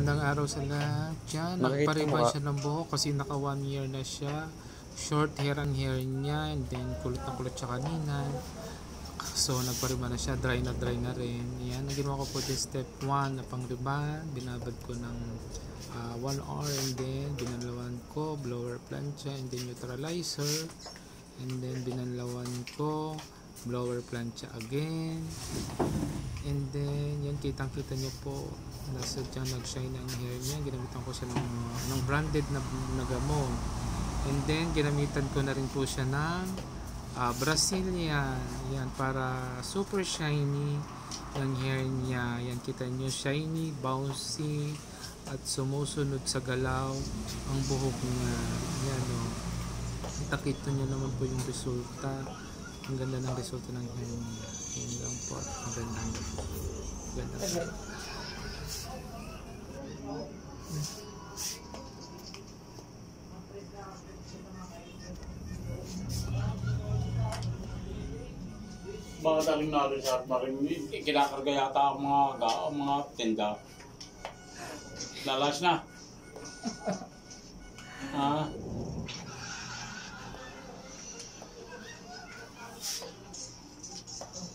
Magandang araw sa lahat. Yan, nagpariban siya ng buhok kasi naka 1 year na siya. Short hair ang hair niya, and then kulot na kulot siya kanina. So nagpariban na siya, dry na rin. Yan, ang ginawa ko po din step 1 na pang-riban. Binabad ko ng 1 hour, and then binanlawan ko, blower plancha, and then neutralizer. And then binanlawan ko, blower plancha again. And then yan, kitang kita nyo po, nasa dyan nag-shine ang hair niya. Ginamitan ko siya ng branded na gamot. And then ginamitan ko na rin po siya ng Brazilian, yan, para super shiny yung hair niya. Yan, kita nyo, shiny, bouncy, at sumusunod sa galaw ang buhok niya. Yan, o, nakita nyo naman po yung resulta. Ang ganda ng resulta ng hair niya. Yan lang po, ang ganda. Ganda. Mga daling narin sa marinig, kinakarga yata ang mga tinda. Lalas na.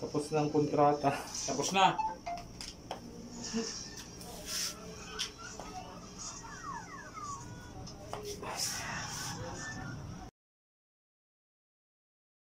Tapos na ang kontrata. Tapos na.